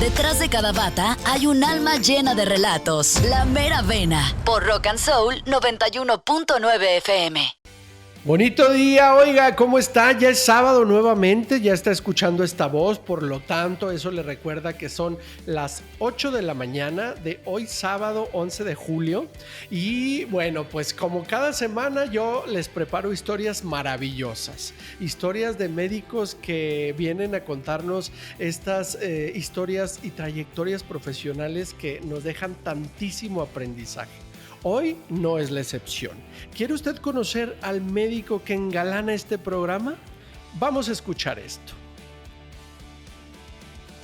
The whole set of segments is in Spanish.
Detrás de cada bata hay un alma llena de relatos. La Mera Vena, por Rock and Soul 91.9 FM. Bonito día, oiga, ¿cómo está? Ya es sábado nuevamente, ya está escuchando esta voz, por lo tanto, eso le recuerda que son las 8 de la mañana de hoy sábado 11 de julio. Y bueno, pues como cada semana yo les preparo historias maravillosas, historias de médicos que vienen a contarnos estas historias y trayectorias profesionales que nos dejan tantísimo aprendizaje. Hoy no es la excepción. ¿Quiere usted conocer al médico que engalana este programa? Vamos a escuchar esto.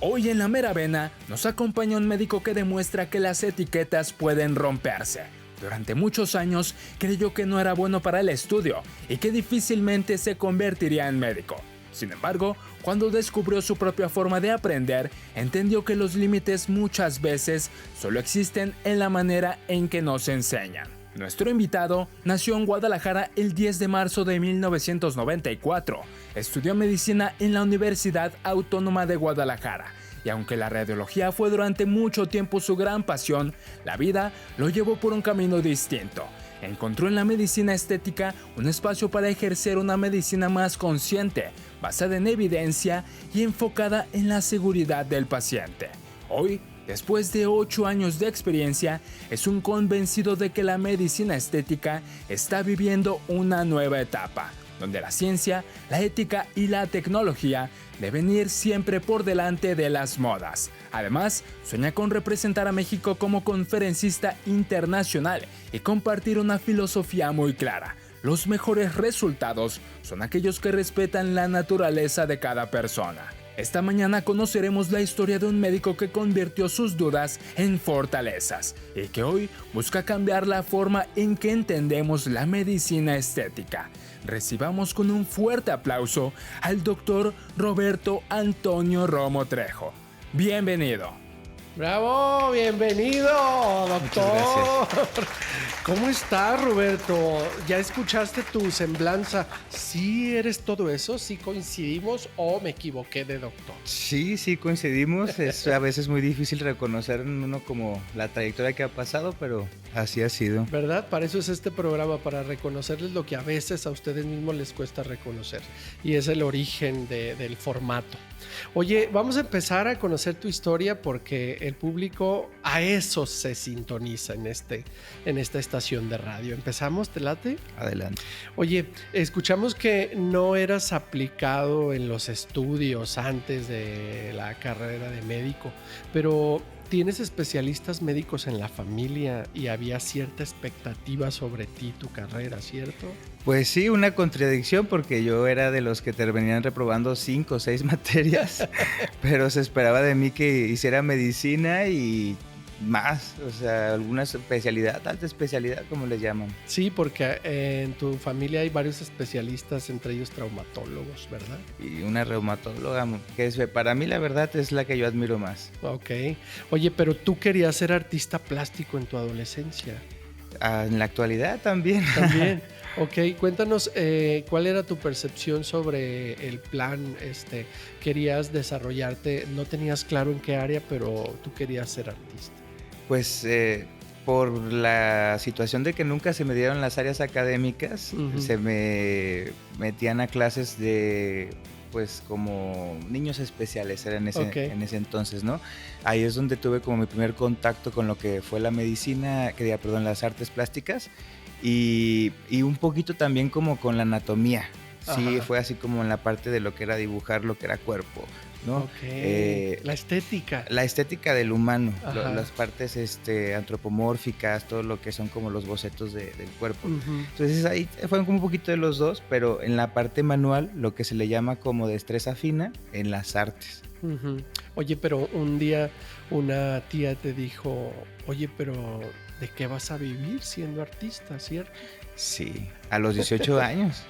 Hoy en La Mera Vena nos acompaña un médico que demuestra que las etiquetas pueden romperse. Durante muchos años creyó que no era bueno para el estudio y que difícilmente se convertiría en médico. Sin embargo, cuando descubrió su propia forma de aprender, entendió que los límites muchas veces solo existen en la manera en que nos enseñan. Nuestro invitado nació en Guadalajara el 10 de marzo de 1994. Estudió medicina en la Universidad Autónoma de Guadalajara. Y aunque la radiología fue durante mucho tiempo su gran pasión, la vida lo llevó por un camino distinto. Encontró en la medicina estética un espacio para ejercer una medicina más consciente, basada en evidencia y enfocada en la seguridad del paciente. Hoy, después de 8 años de experiencia, es un convencido de que la medicina estética está viviendo una nueva etapa, donde la ciencia, la ética y la tecnología deben ir siempre por delante de las modas. Además, sueña con representar a México como conferencista internacional y compartir una filosofía muy clara. Los mejores resultados son aquellos que respetan la naturaleza de cada persona. Esta mañana conoceremos la historia de un médico que convirtió sus dudas en fortalezas y que hoy busca cambiar la forma en que entendemos la medicina estética. Recibamos con un fuerte aplauso al doctor Roberto Antonio Romo Trejo. Bienvenido. ¡Bravo! ¡Bienvenido, doctor! ¿Cómo estás, Roberto? ¿Ya escuchaste tu semblanza? ¿Sí eres todo eso? ¿Sí coincidimos o me equivoqué de doctor? Sí coincidimos. Es a veces muy difícil reconocer en uno como la trayectoria que ha pasado, pero así ha sido. ¿Verdad? Para eso es este programa, para reconocerles lo que a veces a ustedes mismos les cuesta reconocer. Y es el origen del formato. Oye, vamos a empezar a conocer tu historia porque el público a eso se sintoniza en esta estación de radio. ¿Empezamos? ¿Te late? Adelante. Oye, escuchamos que no eras aplicado en los estudios antes de la carrera de médico, pero tienes especialistas médicos en la familia y había cierta expectativa sobre ti, tu carrera, ¿cierto? Pues sí, una contradicción porque yo era de los que terminaban reprobando 5 o 6 materias, pero se esperaba de mí que hiciera medicina y más, o sea, alguna especialidad, alta especialidad, como le llaman. Sí, porque en tu familia hay varios especialistas, entre ellos traumatólogos, ¿verdad? Y una reumatóloga, que para mí la verdad es la que yo admiro más. Ok. Oye, pero tú querías ser artista plástico en tu adolescencia. En la actualidad también. También. Ok, cuéntanos cuál era tu percepción sobre el plan. Querías desarrollarte, no tenías claro en qué área, pero tú querías ser artista. Pues por la situación de que nunca se me dieron las áreas académicas, se me metían a clases de, pues, como niños especiales era en ese entonces, ¿no? Ahí es donde tuve como mi primer contacto con lo que fue la medicina, las artes plásticas y un poquito también como con la anatomía. Sí, fue así como en la parte de lo que era dibujar, lo que era cuerpo, ¿no? La estética. La estética del humano, las partes antropomórficas, todo lo que son como los bocetos del cuerpo. Entonces ahí fue como un poquito de los dos, pero en la parte manual, lo que se le llama como destreza fina en las artes. Oye, pero un día una tía te dijo, oye, pero ¿de qué vas a vivir siendo artista, cierto? Sí, a los 18 años.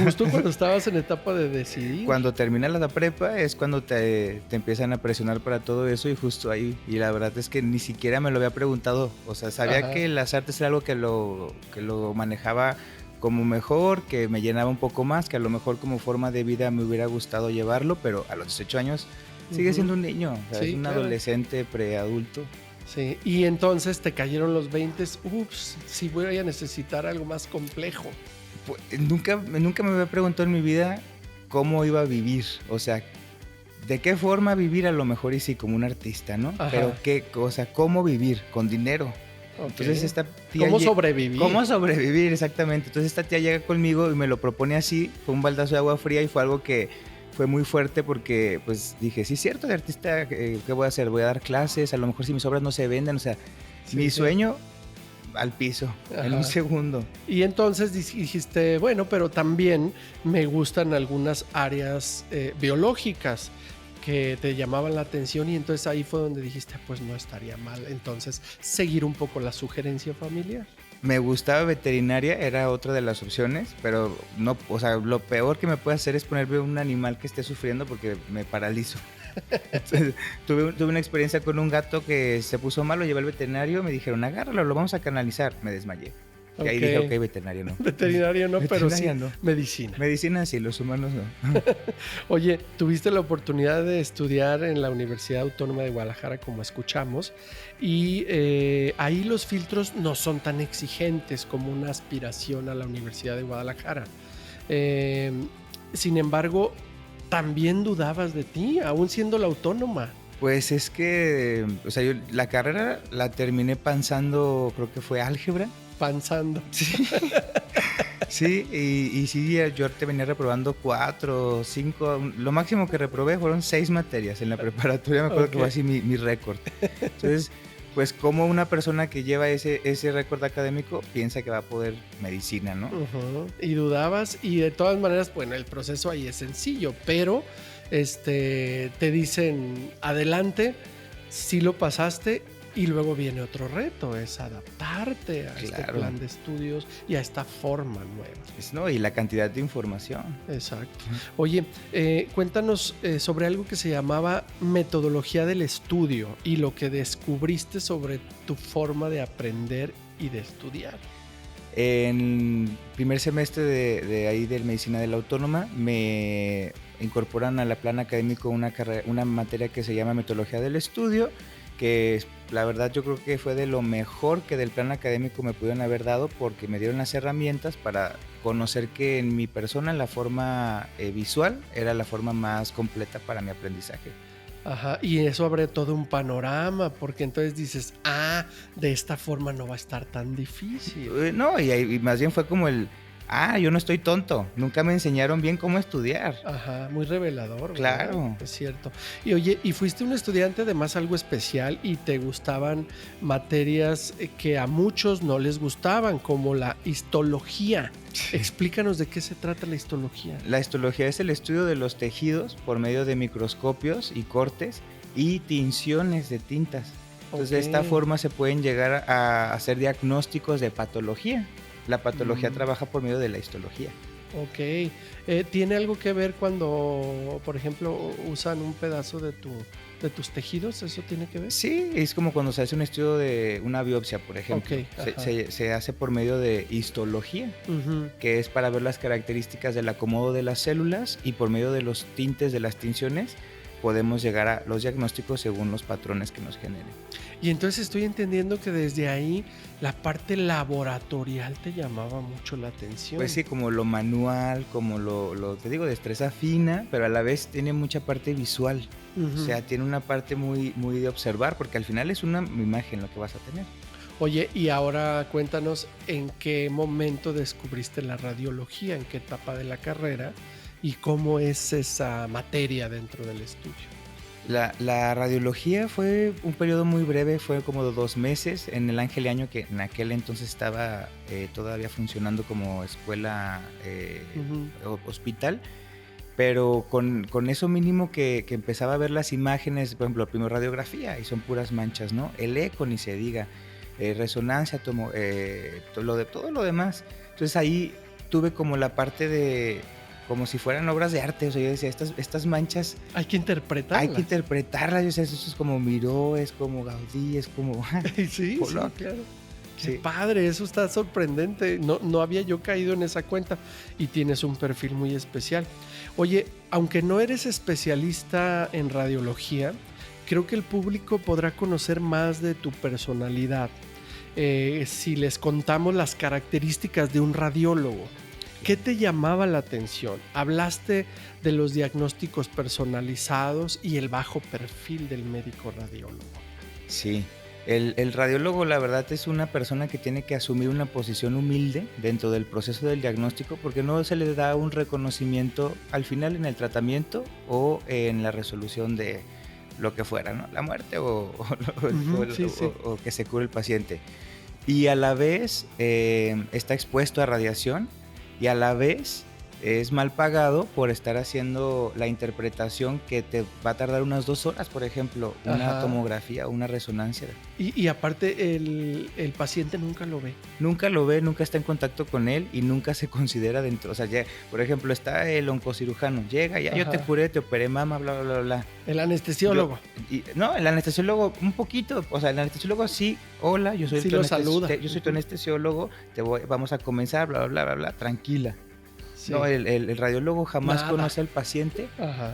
Justo cuando estabas en etapa de decidir. Cuando terminas la prepa es cuando te empiezan a presionar para todo eso y justo ahí. Y la verdad es que ni siquiera me lo había preguntado. O sea, sabía que las artes era algo que lo manejaba como mejor, que me llenaba un poco más, que a lo mejor como forma de vida me hubiera gustado llevarlo, pero a los 18 años sigue siendo un niño, o sea, Sí, es un claro. adolescente, preadulto. Sí, y entonces te cayeron los 20, ups, si voy a necesitar algo más complejo. Pues, nunca me había preguntado en mi vida cómo iba a vivir, o sea, de qué forma vivir, a lo mejor y sí, como un artista, ¿no? Ajá. Pero o sea, cómo vivir, con dinero. Ok. Entonces esta tía... ¿Cómo sobrevivir? ¿Cómo sobrevivir? Exactamente. Entonces esta tía llega conmigo y me lo propone así, fue un baldazo de agua fría y fue algo que fue muy fuerte porque pues dije, sí es cierto, de artista, ¿qué voy a hacer? Voy a dar clases, a lo mejor si mis obras no se venden, o sea, Sí, mi sí. sueño al piso, en Ajá. un segundo. Y entonces dijiste, bueno, pero también me gustan algunas áreas biológicas que te llamaban la atención y entonces ahí fue donde dijiste, pues no estaría mal entonces seguir un poco la sugerencia familiar. Me gustaba veterinaria, era otra de las opciones, pero no, o sea, lo peor que me puede hacer es ponerme un animal que esté sufriendo porque me paralizo. Entonces, tuve una experiencia con un gato que se puso mal, lo llevé al veterinario, me dijeron, agárralo, lo vamos a canalizar. Me desmayé. Y ahí dije, ok, veterinario no. Veterinario no, pero sí Veterinaria no. medicina. Medicina sí, los humanos no. Oye, tuviste la oportunidad de estudiar en la Universidad Autónoma de Guadalajara, como escuchamos, y ahí los filtros no son tan exigentes como una aspiración a la Universidad de Guadalajara. Sin embargo, también dudabas de ti, aún siendo la autónoma. Pues es que, o sea, yo la carrera la terminé pensando, creo que fue álgebra. Pensando. Sí. Sí, y sí, yo te venía reprobando 4, 5, lo máximo que reprobé fueron 6 materias en la preparatoria, me acuerdo que fue así mi récord. Entonces, pues como una persona que lleva ese récord académico piensa que va a poder medicina, ¿no? Uh-huh. Y dudabas, y de todas maneras, bueno, el proceso ahí es sencillo, pero te dicen, adelante, sí lo pasaste. Y luego viene otro reto, es adaptarte a este plan de estudios y a esta forma nueva. No, y la cantidad de información. Exacto. Oye, cuéntanos sobre algo que se llamaba metodología del estudio y lo que descubriste sobre tu forma de aprender y de estudiar. En primer semestre de ahí de medicina de la Autónoma me incorporan a la plan académico una materia que se llama metodología del estudio, que la verdad yo creo que fue de lo mejor que del plan académico me pudieron haber dado, porque me dieron las herramientas para conocer que en mi persona la forma visual era la forma más completa para mi aprendizaje. Ajá, y eso abre todo un panorama, porque entonces dices, de esta forma no va a estar tan difícil. No, y más bien fue como yo no estoy tonto, nunca me enseñaron bien cómo estudiar. Ajá, muy revelador. Claro. ¿Verdad? Es cierto. Y oye, y fuiste un estudiante además algo especial y te gustaban materias que a muchos no les gustaban, como la histología. Sí. Explícanos de qué se trata la histología. La histología es el estudio de los tejidos por medio de microscopios y cortes y tinciones de tintas. Entonces, de esta forma se pueden llegar a hacer diagnósticos de patología. La patología trabaja por medio de la histología. Ok. ¿Tiene algo que ver cuando, por ejemplo, usan un pedazo de tus tejidos? ¿Eso tiene que ver? Sí, es como cuando se hace un estudio de una biopsia, por ejemplo. Se hace por medio de histología, que es para ver las características del acomodo de las células, y por medio de los tintes de las tinciones podemos llegar a los diagnósticos según los patrones que nos generen. Y entonces estoy entendiendo que desde ahí la parte laboratorial te llamaba mucho la atención. Pues sí, como lo manual, como lo te digo, destreza fina, pero a la vez tiene mucha parte visual. O sea, tiene una parte muy, muy de observar, porque al final es una imagen lo que vas a tener. Oye, y ahora cuéntanos en qué momento descubriste la radiología, en qué etapa de la carrera y cómo es esa materia dentro del estudio. La radiología fue un periodo muy breve, fue como de 2 meses en el Ángel Año, que en aquel entonces estaba todavía funcionando como escuela hospital, pero con eso mínimo que empezaba a ver las imágenes, por ejemplo, primero radiografía, y son puras manchas, ¿no? El eco ni se diga, resonancia, todo lo demás. Entonces ahí tuve como la parte de... como si fueran obras de arte, o sea, yo decía, estas manchas... Hay que interpretarlas. Hay que interpretarlas, o sea, eso es como Miró, es como Gaudí, es como... Sí, claro. Qué padre, eso está sorprendente. No había yo caído en esa cuenta y tienes un perfil muy especial. Oye, aunque no eres especialista en radiología, creo que el público podrá conocer más de tu personalidad si les contamos las características de un radiólogo. ¿Qué te llamaba la atención? Hablaste de los diagnósticos personalizados y el bajo perfil del médico radiólogo. Sí. El radiólogo, la verdad, es una persona que tiene que asumir una posición humilde dentro del proceso del diagnóstico porque no se le da un reconocimiento al final en el tratamiento o en la resolución de lo que fuera, ¿no? La muerte o que se cure el paciente. Y a la vez está expuesto a radiación y a la vez es mal pagado por estar haciendo la interpretación que te va a tardar unas 2 horas, por ejemplo, una tomografía o una resonancia. Y aparte el paciente nunca lo ve. Nunca lo ve, nunca está en contacto con él y nunca se considera dentro. O sea, ya, por ejemplo, está el oncocirujano, llega, ya yo te curé, te operé mama, bla, bla, bla, bla. El anestesiólogo. No, el anestesiólogo un poquito, o sea, el anestesiólogo sí, hola, yo soy sí lo saluda. Yo soy tu anestesiólogo, vamos a comenzar, bla, bla, bla, bla, tranquila. Sí. No, el radiólogo jamás conoce al paciente,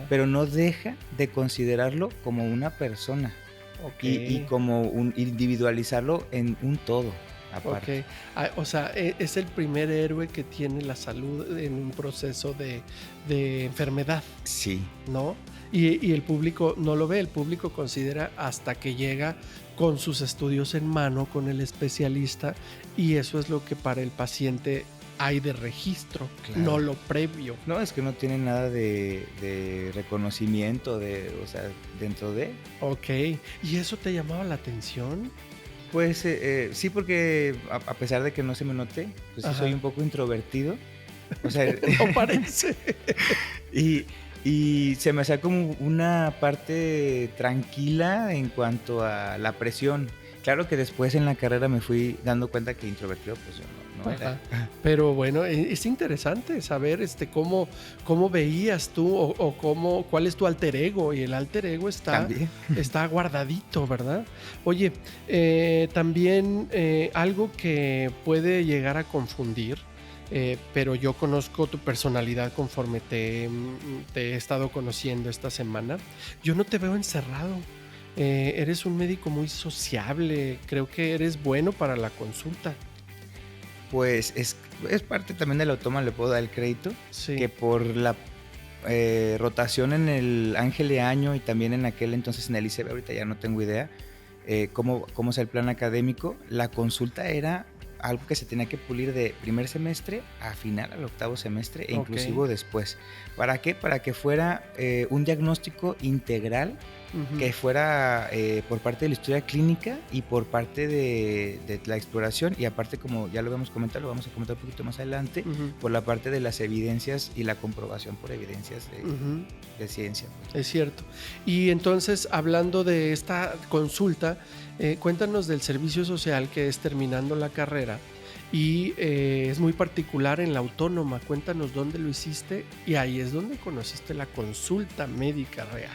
pero no deja de considerarlo como una persona y como individualizarlo en un todo. Aparte. O sea, es el primer héroe que tiene la salud en un proceso de enfermedad. Sí. ¿No? Y el público no lo ve, el público considera hasta que llega con sus estudios en mano, con el especialista, y eso es lo que para el paciente hay de registro, claro. No lo previo. No, es que no tiene nada de reconocimiento, o sea, dentro de... Ok, ¿y eso te llamaba la atención? Pues sí, porque a pesar de que no se me note, pues sí soy un poco introvertido. O sea, no parece. y se me hacía como una parte tranquila en cuanto a la presión. Claro que después en la carrera me fui dando cuenta que introvertido pues yo no era. Pero bueno, es interesante saber cómo veías tú o cuál es tu alter ego. Y el alter ego está guardadito, ¿verdad? Oye, también algo que puede llegar a confundir, pero yo conozco tu personalidad conforme te he estado conociendo esta semana. Yo no te veo encerrado. Eres un médico muy sociable, creo que eres bueno para la consulta. Pues es parte también del Automa, le puedo dar el crédito, sí. Que por la rotación en el Ángel de Año y también en aquel entonces en el ICB, ahorita ya no tengo idea cómo es el plan académico, la consulta era algo que se tenía que pulir de primer semestre a final, al 8º semestre e inclusive después. ¿Para qué? Para que fuera un diagnóstico integral, que fuera por parte de la historia clínica y por parte de la exploración, y aparte, como ya lo vamos a comentar un poquito más adelante, por la parte de las evidencias y la comprobación por evidencias de ciencia. Es cierto. Y entonces, hablando de esta consulta, cuéntanos del servicio social, que es terminando la carrera y es muy particular en la Autónoma. Cuéntanos dónde lo hiciste y ahí es donde conociste la consulta médica real.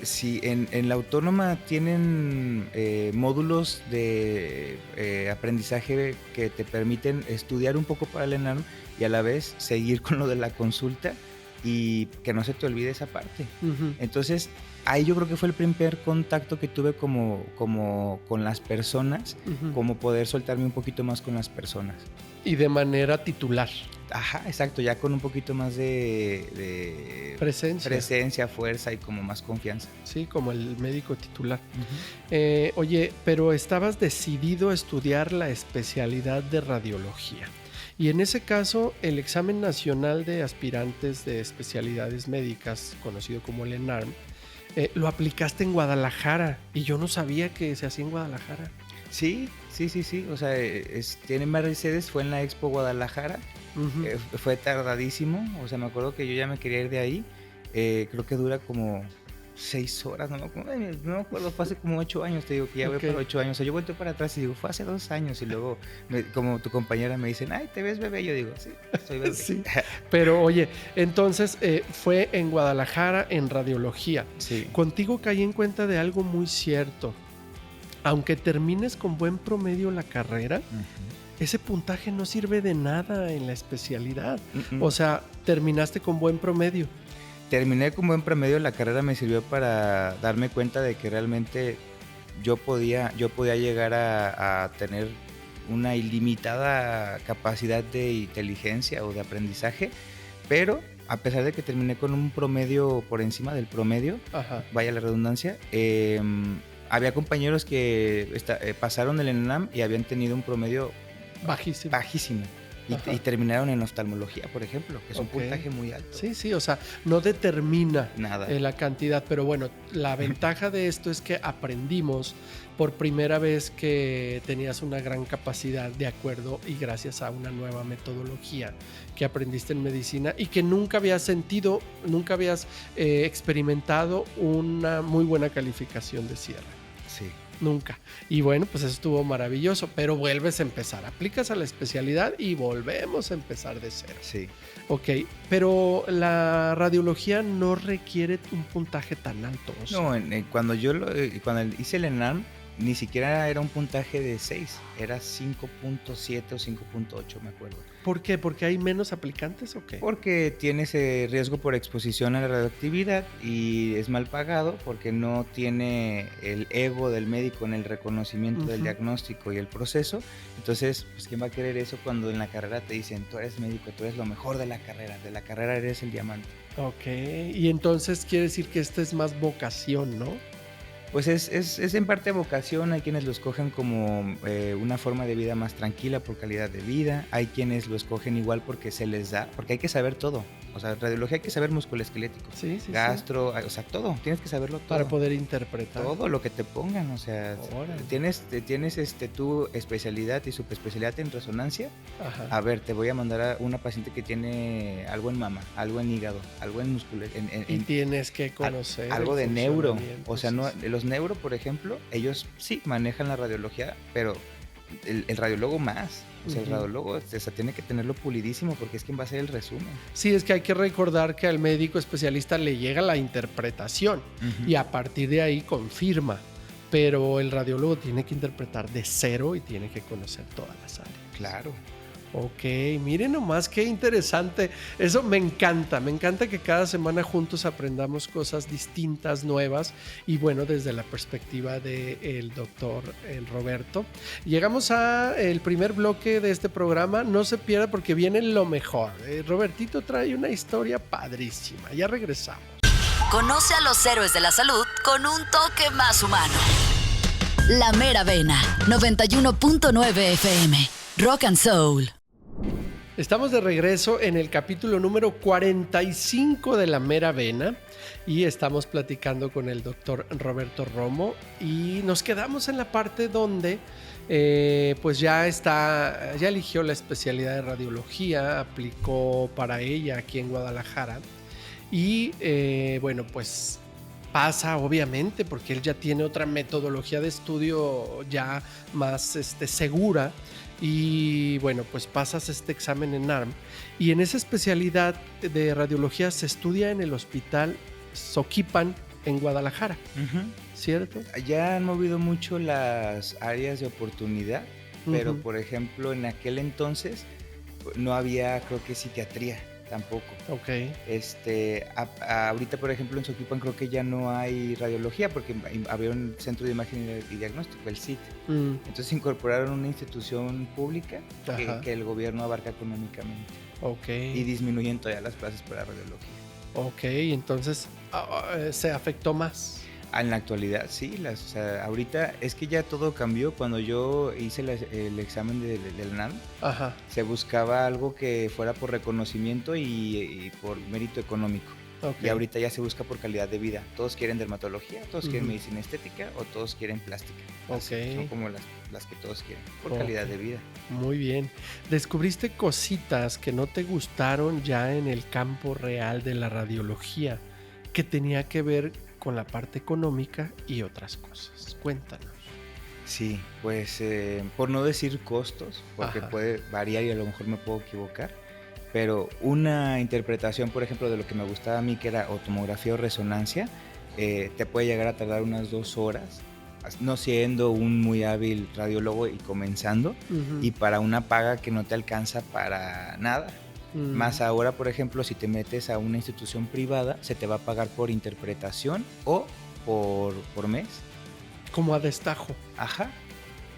Sí, en la Autónoma tienen módulos de aprendizaje que te permiten estudiar un poco para el ENARM y a la vez seguir con lo de la consulta y que no se te olvide esa parte. Entonces, ahí yo creo que fue el primer contacto que tuve como con las personas, como poder soltarme un poquito más con las personas. Y de manera titular. Ajá, exacto, ya con un poquito más de presencia, fuerza y como más confianza. Sí, como el médico titular. Oye, pero estabas decidido a estudiar la especialidad de radiología. Y en ese caso, el examen nacional de aspirantes de especialidades médicas, conocido como el ENARM, lo aplicaste en Guadalajara y yo no sabía que se hacía en Guadalajara. Sí. O sea, tienen varias sedes, fue en la Expo Guadalajara, fue tardadísimo. O sea, me acuerdo que yo ya me quería ir de ahí. Creo que dura como 6 horas, no me acuerdo, fue hace como 8 años, te digo que ya voy por 8 años. O sea, yo volteo para atrás y digo, fue hace 2 años. Y luego, como tu compañera me dicen, ay, ¿te ves bebé? Yo digo, sí, soy bebé. Sí. Pero oye, entonces fue en Guadalajara en radiología. Sí. Contigo caí en cuenta de algo muy cierto. aunque termines con buen promedio la carrera, ese puntaje no sirve de nada en la especialidad. O sea, terminaste con buen promedio. Terminé con buen promedio, la carrera me sirvió para darme cuenta de que realmente yo podía llegar a tener una ilimitada capacidad de inteligencia o de aprendizaje, pero a pesar de que terminé con un promedio por encima del promedio, vaya la redundancia, había compañeros que pasaron el ENAM y habían tenido un promedio bajísimo. Y terminaron en oftalmología, por ejemplo, que es un puntaje muy alto. Sí, o sea, no determina nada la cantidad, pero bueno, la ventaja de esto es que aprendimos por primera vez que tenías una gran capacidad de acuerdo y gracias a una nueva metodología que aprendiste en medicina y que nunca habías experimentado una muy buena calificación de cierre. Sí. Nunca. Y bueno, pues eso estuvo maravilloso, pero vuelves a empezar, aplicas a la especialidad y volvemos a empezar de cero. Sí. Ok, pero la radiología no requiere un puntaje tan alto. O sea. No, cuando hice el ENAM, ni siquiera era un puntaje de 6, era 5.7 o 5.8, me acuerdo. ¿Por qué? ¿Porque hay menos aplicantes o qué? Porque tienes riesgo por exposición a la radioactividad y es mal pagado porque no tiene el ego del médico en el reconocimiento del diagnóstico y el proceso. Entonces, pues ¿quién va a querer eso cuando en la carrera te dicen, tú eres médico, tú eres lo mejor de la carrera eres el diamante? Ok, y entonces quiere decir que esta es más vocación, ¿no? Pues es en parte vocación, hay quienes lo escogen como una forma de vida más tranquila por calidad de vida, hay quienes lo escogen igual porque se les da, porque hay que saber todo, o sea, radiología hay que saber musculoesquelético, gastro, o sea, todo, tienes que saberlo todo. Para poder interpretar. Todo lo que te pongan, o sea, tienes tu especialidad y subespecialidad en resonancia. A ver, te voy a mandar a una paciente que tiene algo en mama, algo en hígado, algo en músculo. Y tienes que conocer algo de neuro, o sea, no, los neuro, por ejemplo, ellos sí manejan la radiología, pero el radiólogo más. O sea, el radiólogo tiene que tenerlo pulidísimo porque es quien va a hacer el resumen. Sí, es que hay que recordar que al médico especialista le llega la interpretación y a partir de ahí confirma. Pero el radiólogo tiene que interpretar de cero y tiene que conocer todas las áreas. Claro. Ok, miren nomás qué interesante. Eso me encanta que cada semana juntos aprendamos cosas distintas, nuevas y bueno, desde la perspectiva del doctor Roberto. Llegamos al primer bloque de este programa, no se pierda porque viene lo mejor. Robertito trae una historia padrísima, ya regresamos. Conoce a los héroes de la salud con un toque más humano. La Mera Vena, 91.9 FM, Rock and Soul. Estamos de regreso en el capítulo número 45 de La Mera Vena y estamos platicando con el doctor Roberto Romo y nos quedamos en la parte donde pues ya eligió la especialidad de radiología, aplicó para ella aquí en Guadalajara y bueno, pues pasa obviamente porque él ya tiene otra metodología de estudio ya más segura. Y bueno, pues pasas este examen en NARM y en esa especialidad de radiología se estudia en el hospital Soquipan en Guadalajara, ¿cierto? Ya han movido mucho las áreas de oportunidad, pero por ejemplo en aquel entonces no había, creo que psiquiatría tampoco. Ok. Ahorita por ejemplo en Soquipan creo que ya no hay radiología porque había un centro de imagen y diagnóstico, el CIT. Entonces incorporaron una institución pública que el gobierno abarca económicamente. Ok. Y disminuyen todavía las plazas para radiología. Ok, entonces se afectó más. En la actualidad sí, o sea, ahorita es que ya todo cambió. Cuando yo hice el examen del NAM, se buscaba algo que fuera por reconocimiento y por mérito económico. Okay. Y ahorita ya se busca por calidad de vida. Todos quieren dermatología, todos quieren medicina estética o todos quieren plástica. Okay. Son como las que todos quieren, por calidad de vida. Muy bien. ¿Descubriste cositas que no te gustaron ya en el campo real de la radiología que tenía que ver con la parte económica y otras cosas? Cuéntanos. Sí, pues por no decir costos, porque puede variar y a lo mejor me puedo equivocar, pero una interpretación, por ejemplo, de lo que me gustaba a mí, que era o tomografía o resonancia, te puede llegar a tardar unas 2 horas no siendo un muy hábil radiólogo y comenzando, y para una paga que no te alcanza para nada. Más ahora, por ejemplo, si te metes a una institución privada, se te va a pagar por interpretación o por mes. Como a destajo. Ajá.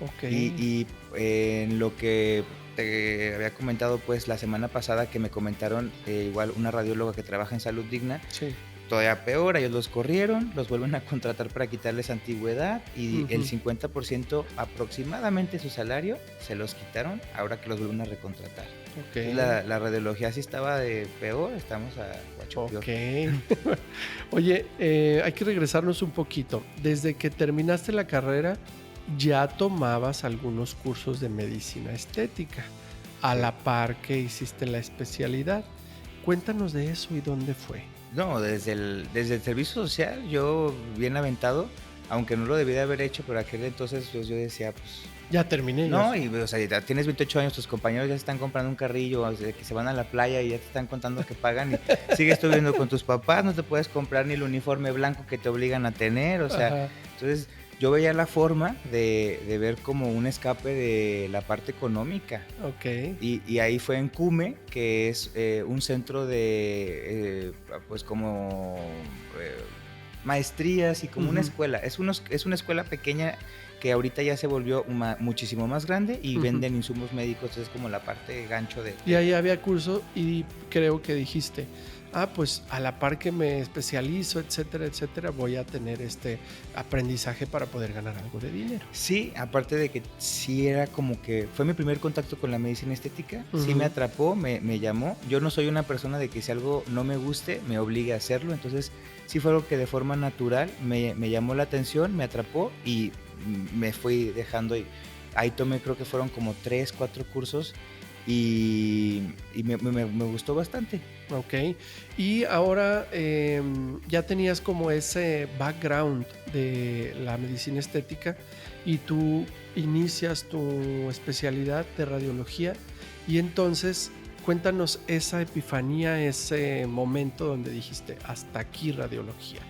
Ok. Y en lo que te había comentado pues la semana pasada, que me comentaron igual una radióloga que trabaja en Salud Digna, Sí. todavía peor, ellos los corrieron, los vuelven a contratar para quitarles antigüedad y el 50% aproximadamente de su salario se los quitaron ahora que los vuelven a recontratar. Okay. La radiología sí estaba de peor, estamos a guachopeor. Ok. Oye, hay que regresarnos un poquito. Desde que terminaste la carrera, ya tomabas algunos cursos de medicina estética, a la par que hiciste la especialidad. Cuéntanos de eso y dónde fue. No, desde el servicio social, yo bien aventado, aunque no lo debía de haber hecho, pero aquel entonces pues, yo decía, pues... Ya terminé. No, ya. y o sea, ya tienes 28 años, tus compañeros ya se están comprando un carrillo, o sea, que se van a la playa y ya te están contando que pagan y sigues tú viviendo con tus papás, no te puedes comprar ni el uniforme blanco que te obligan a tener, o sea, Ajá. Entonces yo veía la forma de ver como un escape de la parte económica. Ok. Y ahí fue en CUME, que es un centro de, pues como maestrías y como una escuela. Es una escuela pequeña que ahorita ya se volvió muchísimo más grande y venden insumos médicos, es como la parte gancho de... Y ahí había curso y creo que dijiste, pues a la par que me especializo, etcétera, etcétera, voy a tener este aprendizaje para poder ganar algo de dinero. Sí, aparte de que sí era como que fue mi primer contacto con la medicina estética, sí me atrapó, me llamó. Yo no soy una persona de que si algo no me guste, me obligue a hacerlo, entonces sí fue algo que de forma natural me llamó la atención, me atrapó y me fui dejando y ahí tomé, creo que fueron como 3, 4 cursos y me gustó bastante. Ok, y ahora ya tenías como ese background de la medicina estética y tú inicias tu especialidad de radiología y entonces cuéntanos esa epifanía, ese momento donde dijiste hasta aquí radiología.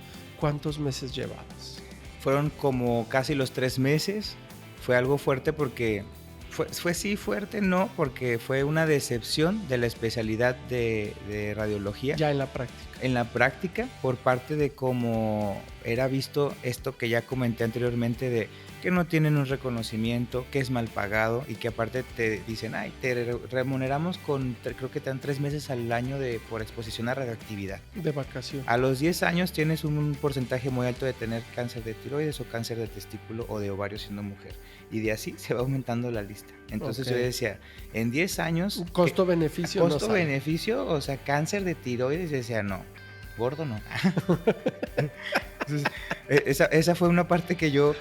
¿Cuántos meses llevabas? Fueron como casi los 3 meses, fue algo fuerte porque... Fue sí fuerte, no, porque fue una decepción de la especialidad de radiología. Ya en la práctica. En la práctica, por parte de cómo era visto esto que ya comenté anteriormente, de que no tienen un reconocimiento, que es mal pagado y que aparte te dicen, te remuneramos con, creo que te dan 3 meses al año por exposición a radioactividad. De vacación. A los 10 años tienes un porcentaje muy alto de tener cáncer de tiroides o cáncer de testículo o de ovario siendo mujer. Y de así se va aumentando la lista. Entonces yo decía, en 10 años... Costo-beneficio. Costo-beneficio, o sea, cáncer de tiroides, yo decía, no, gordo no. Entonces, esa fue una parte que yo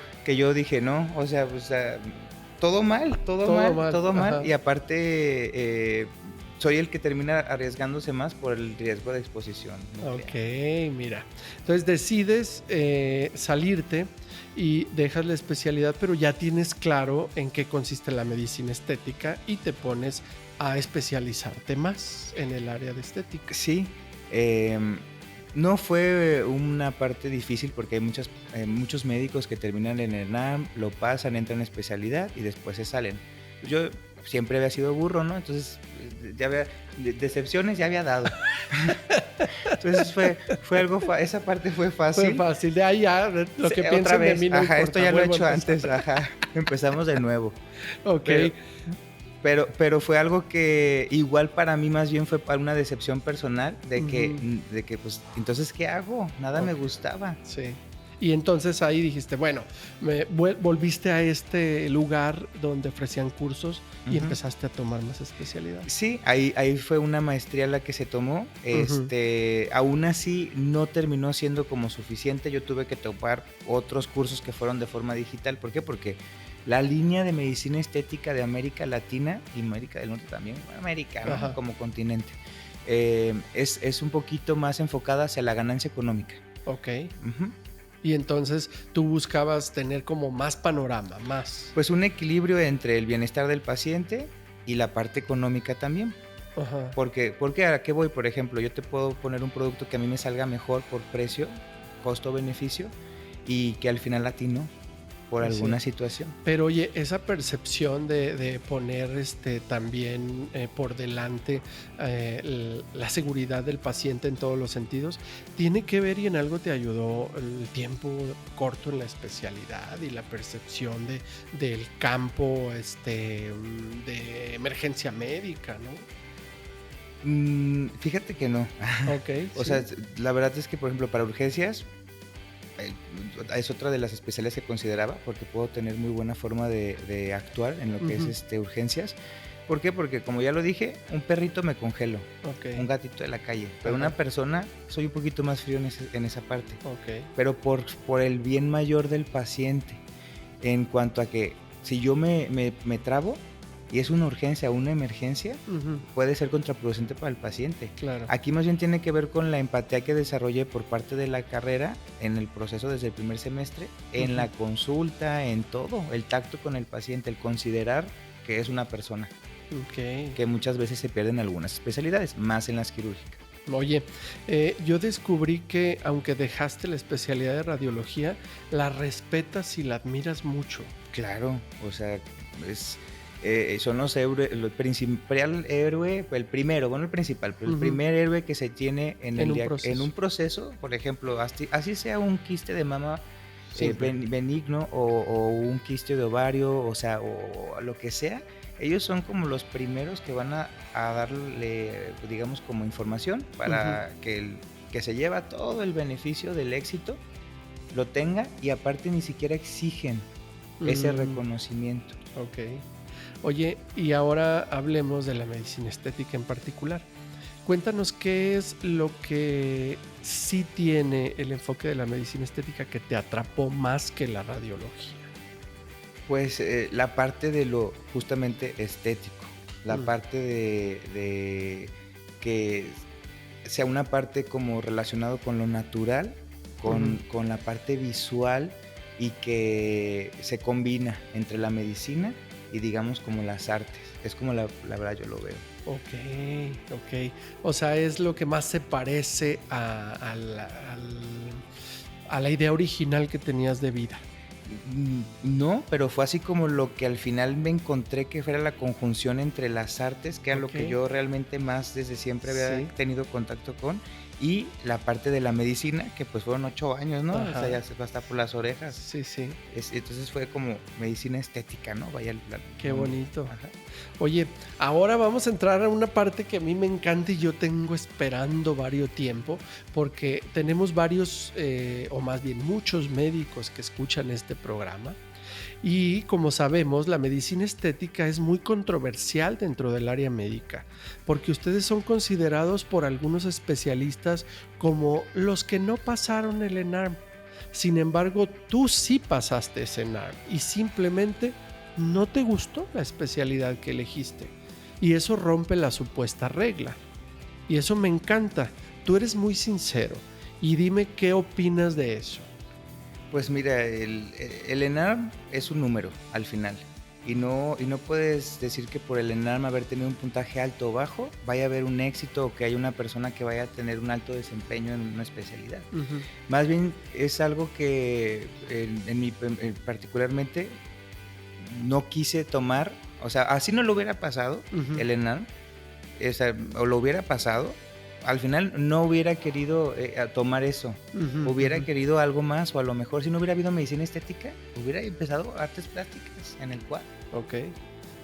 dije, no, o sea, todo mal. Y aparte, soy el que termina arriesgándose más por el riesgo de exposición nuclear. Ok, mira. Entonces decides salirte y dejas la especialidad, pero ya tienes claro en qué consiste la medicina estética y te pones a especializarte más en el área de estética. Sí, no fue una parte difícil porque hay muchos médicos que terminan en el NAM, lo pasan, entran en especialidad y después se salen. Yo siempre había sido burro, ¿no? Entonces, decepciones ya había dado. Entonces fue algo, esa parte fue fácil. Fue fácil, de ahí ya lo que piensan de mí no importa. Esto ya lo he hecho antes, empezamos de nuevo. Ok. Pero fue algo que igual para mí más bien fue para una decepción personal de que pues, entonces, ¿qué hago? Nada me gustaba. Sí. Y entonces ahí dijiste, bueno, volviste a este lugar donde ofrecían cursos y empezaste a tomar más especialidad. Sí, ahí fue una maestría la que se tomó. Aún así no terminó siendo como suficiente. Yo tuve que tomar otros cursos que fueron de forma digital. ¿Por qué? Porque la línea de medicina estética de América Latina y América del Norte también, América, ¿no? Como continente, es un poquito más enfocada hacia la ganancia económica. Ok. Y entonces tú buscabas tener como más panorama, más... Pues un equilibrio entre el bienestar del paciente y la parte económica también. Ajá. Porque ¿a qué voy? Por ejemplo, yo te puedo poner un producto que a mí me salga mejor por precio, costo-beneficio, y que al final a ti no. por Así alguna es. situación. Pero oye, esa percepción de poner también por delante la seguridad del paciente en todos los sentidos, ¿tiene que ver y en algo te ayudó el tiempo corto en la especialidad y la percepción del campo de emergencia médica, ¿no? Fíjate que no. Ok. O sea, la verdad es que, por ejemplo, para urgencias, es otra de las especialidades que consideraba, porque puedo tener muy buena forma de actuar en lo que es urgencias. ¿Por qué? Porque, como ya lo dije, un perrito me congelo, un gatito de la calle, pero una persona soy un poquito más frío en esa parte. Pero por el bien mayor del paciente, en cuanto a que si yo me trabo y es una urgencia o una emergencia, puede ser contraproducente para el paciente. Claro. Aquí más bien tiene que ver con la empatía que desarrollé por parte de la carrera en el proceso desde el primer semestre, en la consulta, en todo, el tacto con el paciente, el considerar que es una persona, que muchas veces se pierden algunas especialidades, más en las quirúrgicas. Oye, yo descubrí que aunque dejaste la especialidad de radiología, la respetas y la admiras mucho. Claro, o sea, son los héroes, el principal héroe, el principal, pero el primer héroe que se tiene en un proceso, por ejemplo, así sea un quiste de mama benigno o un quiste de ovario, o sea, o lo que sea, ellos son como los primeros que van a darle, digamos, como información para que el que se lleva todo el beneficio del éxito lo tenga, y aparte ni siquiera exigen ese reconocimiento. Ok. Oye, y ahora hablemos de la medicina estética en particular. Cuéntanos qué es lo que sí tiene el enfoque de la medicina estética que te atrapó más que la radiología. Pues la parte de lo justamente estético, la parte de que sea una parte como relacionado con lo natural, con la parte visual, y que se combina entre la medicina y digamos como las artes. Es como la verdad yo lo veo. Ok. O sea, es lo que más se parece a la idea original que tenías de vida. No, pero fue así como lo que al final me encontré que fuera la conjunción entre las artes, que era lo que yo realmente más desde siempre había tenido contacto con, y la parte de la medicina, que pues fueron 8 años, ¿no? Ajá. O sea, ya se va hasta por las orejas. Sí. Entonces fue como medicina estética, ¿no? Vaya. Qué bonito. Ajá. Oye, ahora vamos a entrar a una parte que a mí me encanta y yo tengo esperando varios tiempo, porque tenemos varios, o más bien muchos médicos que escuchan este programa. Y como sabemos, la medicina estética es muy controversial dentro del área médica, porque ustedes son considerados por algunos especialistas como los que no pasaron el ENARM. Sin embargo, tú sí pasaste ese ENARM y simplemente no te gustó la especialidad que elegiste. Y eso rompe la supuesta regla. Y eso me encanta. Tú eres muy sincero. Y dime qué opinas de eso. Pues mira, el ENARM es un número al final, y no puedes decir que por el ENARM haber tenido un puntaje alto o bajo vaya a haber un éxito o que haya una persona que vaya a tener un alto desempeño en una especialidad. Más bien es algo que en mi particularmente no quise tomar, o sea, así no lo hubiera pasado el ENARM, o lo hubiera pasado. Al final no hubiera querido tomar eso, hubiera querido algo más, o a lo mejor si no hubiera habido medicina estética, hubiera empezado artes plásticas en el cual. Ok.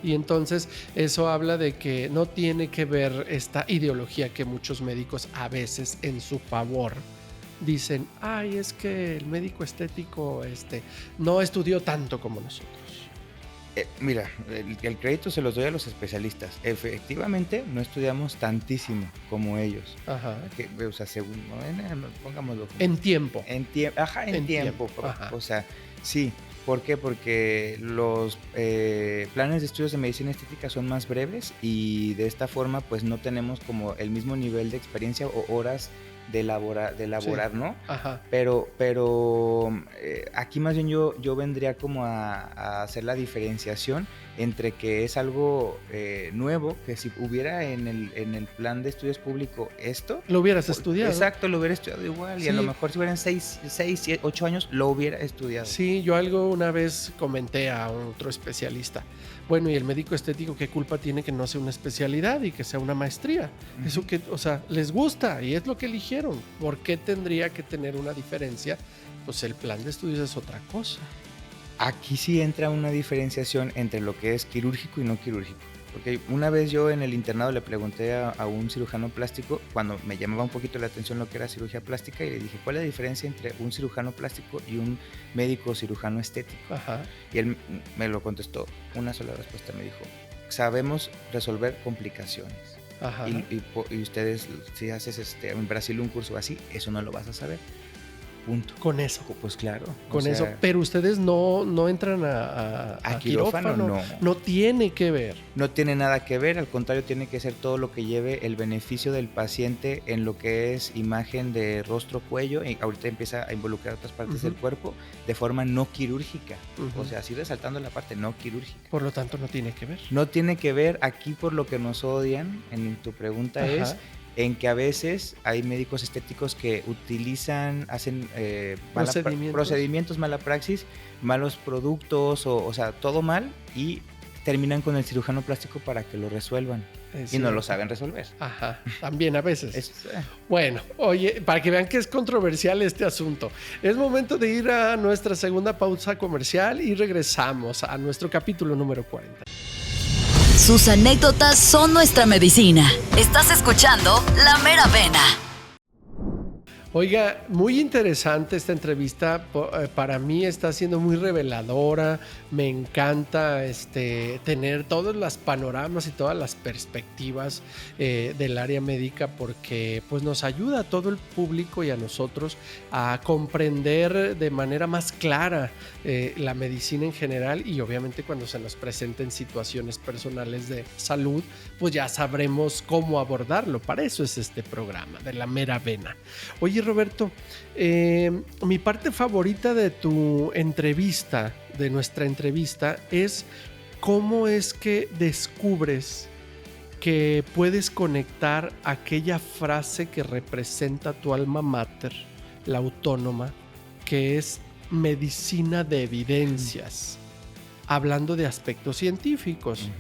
Y entonces eso habla de que no tiene que ver esta ideología que muchos médicos a veces en su favor dicen, ay, es que el médico estético no estudió tanto como nosotros. Mira, el crédito se los doy a los especialistas. Efectivamente, no estudiamos tantísimo como ellos. Ajá. O sea, según, pongámoslo. En tiempo. En tiempo. Ajá. O sea, sí. ¿Por qué? Porque los planes de estudios de medicina estética son más breves, y de esta forma pues no tenemos como el mismo nivel de experiencia o horas de elaborar, Sí. ¿no? Ajá. Pero aquí más bien yo vendría como a hacer la diferenciación entre que es algo nuevo, que si hubiera en el plan de estudios público esto, Lo hubieras estudiado. exacto, lo hubiera estudiado igual, y a Sí. lo mejor si hubieran 6, 8 años, lo hubiera estudiado. Sí, yo algo una vez comenté a otro especialista. Bueno, ¿y el médico estético qué culpa tiene que no sea una especialidad y que sea una maestría? Ujú. Eso que, o sea, les gusta y es lo que eligieron. ¿Por qué tendría que tener una diferencia? Pues el plan de estudios es otra cosa. Aquí sí entra una diferenciación entre lo que es quirúrgico y no quirúrgico. Porque una vez yo en el internado le pregunté a un cirujano plástico, cuando me llamaba un poquito la atención lo que era cirugía plástica, y le dije, ¿cuál es la diferencia entre un cirujano plástico y un médico cirujano estético? Ajá. Y él me lo contestó, una sola respuesta, me dijo, sabemos resolver complicaciones. Ajá. Y ustedes, si haces en Brasil un curso así, eso no lo vas a saber. Punto. Con eso. Pues claro. Con o sea, eso. Pero ustedes no entran a quirófano, No tiene que ver. no tiene nada que ver, al contrario, tiene que ser todo lo que lleve el beneficio del paciente en lo que es imagen de rostro, cuello, y ahorita empieza a involucrar otras partes del cuerpo de forma no quirúrgica. O sea, así resaltando la parte no quirúrgica. Por lo tanto, no tiene que ver. No tiene que ver, aquí por lo que nos odian, en tu pregunta es en que a veces hay médicos estéticos que hacen procedimientos, mala praxis, malos productos, o sea, todo mal, y terminan con el cirujano plástico para que lo resuelvan. Y no lo saben resolver. Ajá, también a veces. Bueno, oye, para que vean que es controversial este asunto, es momento de ir a nuestra segunda pausa comercial y regresamos a nuestro capítulo número 40. Sus anécdotas son nuestra medicina. Estás escuchando La Mera Vena. Oiga, muy interesante esta entrevista. Para mí está siendo muy reveladora. Me encanta tener todos los panoramas y todas las perspectivas del área médica, porque pues nos ayuda a todo el público y a nosotros a comprender de manera más clara la medicina en general, y obviamente cuando se nos presenten situaciones personales de salud, pues ya sabremos cómo abordarlo. Para eso es este programa de La Mera Vena. Oye, Roberto, mi parte favorita de tu entrevista, de nuestra entrevista, es cómo es que descubres que puedes conectar aquella frase que representa tu alma mater, la Autónoma, que es medicina de evidencias, hablando de aspectos científicos,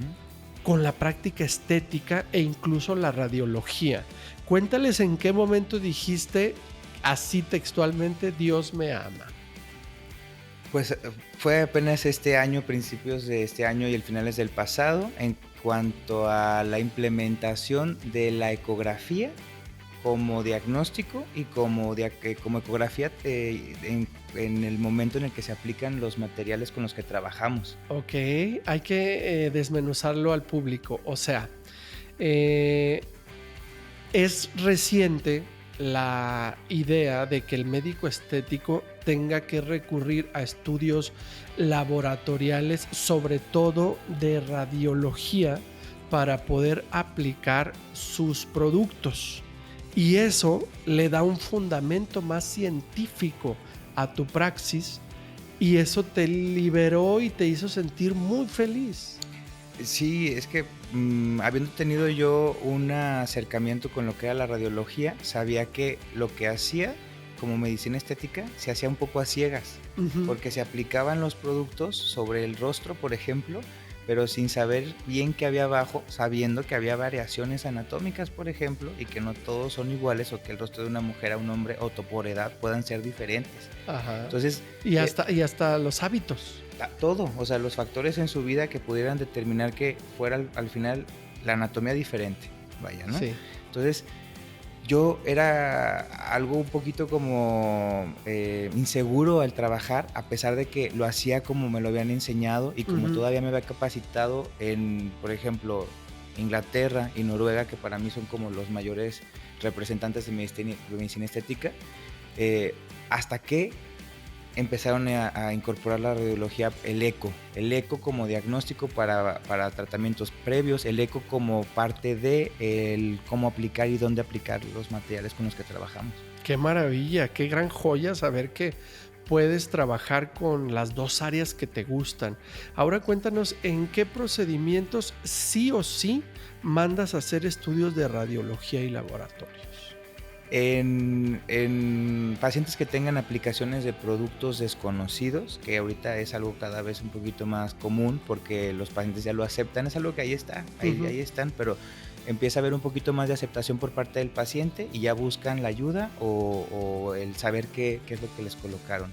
con la práctica estética e incluso la radiología. Cuéntales en qué momento dijiste así textualmente: Dios me ama. Pues fue apenas este año, principios de este año y el finales del pasado, en cuanto a la implementación de la ecografía como diagnóstico y como ecografía en el momento en el que se aplican los materiales con los que trabajamos. Ok, hay que desmenuzarlo al público. O sea, es reciente la idea de que el médico estético tenga que recurrir a estudios laboratoriales, sobre todo de radiología, para poder aplicar sus productos. Y eso le da un fundamento más científico a tu praxis, y eso te liberó y te hizo sentir muy feliz. Sí, es que habiendo tenido yo un acercamiento con lo que era la radiología, sabía que lo que hacía como medicina estética se hacía un poco a ciegas, porque se aplicaban los productos sobre el rostro, por ejemplo, pero sin saber bien qué había abajo, sabiendo que había variaciones anatómicas, por ejemplo, y que no todos son iguales, o que el rostro de una mujer a un hombre o por edad puedan ser diferentes. Ajá. Entonces, y hasta los hábitos. Todo, o sea, los factores en su vida que pudieran determinar que fuera al final la anatomía diferente, vaya, ¿no? Sí. Entonces, yo era algo un poquito como inseguro al trabajar, a pesar de que lo hacía como me lo habían enseñado y como todavía me había capacitado en, por ejemplo, Inglaterra y Noruega, que para mí son como los mayores representantes de medicina estética, hasta que empezaron a incorporar la radiología, el eco como diagnóstico para tratamientos previos, el eco como parte de cómo aplicar y dónde aplicar los materiales con los que trabajamos. Qué maravilla, qué gran joya saber que puedes trabajar con las dos áreas que te gustan. Ahora cuéntanos en qué procedimientos sí o sí mandas a hacer estudios de radiología y laboratorios. En pacientes que tengan aplicaciones de productos desconocidos, que ahorita es algo cada vez un poquito más común porque los pacientes ya lo aceptan, es algo que ahí está, ahí están, pero empieza a haber un poquito más de aceptación por parte del paciente y ya buscan la ayuda o el saber qué es lo que les colocaron.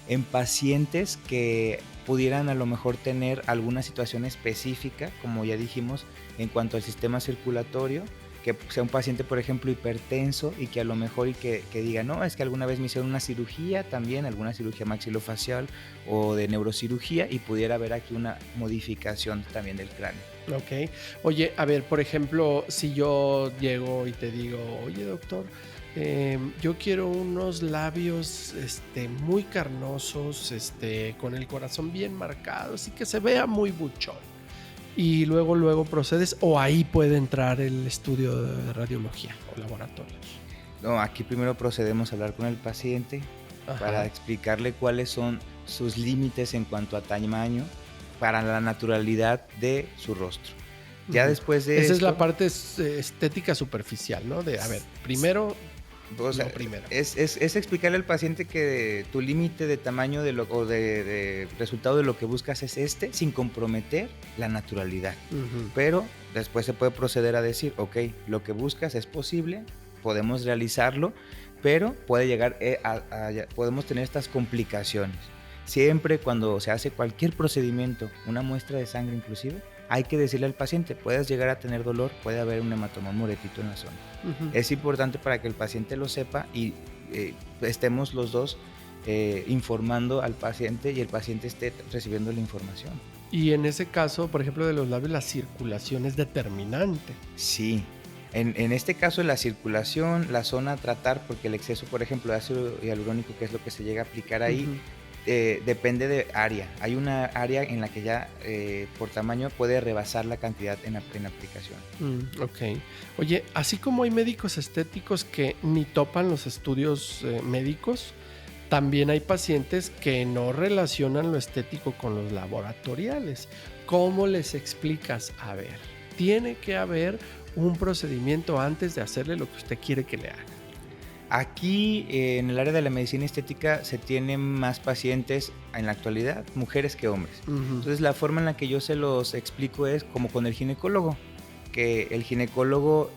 En pacientes que pudieran a lo mejor tener alguna situación específica, como ya dijimos, en cuanto al sistema circulatorio, que sea un paciente, por ejemplo, hipertenso y que a lo mejor y que diga, no, es que alguna vez me hicieron una cirugía también, alguna cirugía maxilofacial o de neurocirugía y pudiera haber aquí una modificación también del cráneo. Ok. Oye, a ver, por ejemplo, si yo llego y te digo, oye doctor, yo quiero unos labios muy carnosos, con el corazón bien marcado, así que se vea muy buchón. Y luego procedes, o ahí puede entrar el estudio de radiología o laboratorios. No, aquí primero procedemos a hablar con el paciente. Ajá. Para explicarle cuáles son sus límites en cuanto a tamaño para la naturalidad de su rostro. Ya después de esa es la parte estética superficial, ¿no? De, a ver, primero... O sea, es explicarle al paciente que tu límite de tamaño de resultado de lo que buscas es sin comprometer la naturalidad. Pero después se puede proceder a decir, ok, lo que buscas es posible, podemos realizarlo, pero puede llegar podemos tener estas complicaciones. Siempre cuando se hace cualquier procedimiento, una muestra de sangre inclusive, hay que decirle al paciente, puedes llegar a tener dolor, puede haber un hematoma, un moretito en la zona. Es importante para que el paciente lo sepa y estemos los dos informando al paciente y el paciente esté recibiendo la información. Y en ese caso, por ejemplo, de los labios, la circulación es determinante. Sí. En este caso, la circulación, la zona a tratar, porque el exceso, por ejemplo, de ácido hialurónico, que es lo que se llega a aplicar ahí, depende de área. Hay una área en la que ya por tamaño puede rebasar la cantidad en aplicación. Ok. Oye, así como hay médicos estéticos que ni topan los estudios médicos, también hay pacientes que no relacionan lo estético con los laboratoriales. ¿Cómo les explicas? A ver, tiene que haber un procedimiento antes de hacerle lo que usted quiere que le haga. Aquí en el área de la medicina estética se tienen más pacientes en la actualidad, mujeres que hombres. Entonces la forma en la que yo se los explico es como con el ginecólogo, que el ginecólogo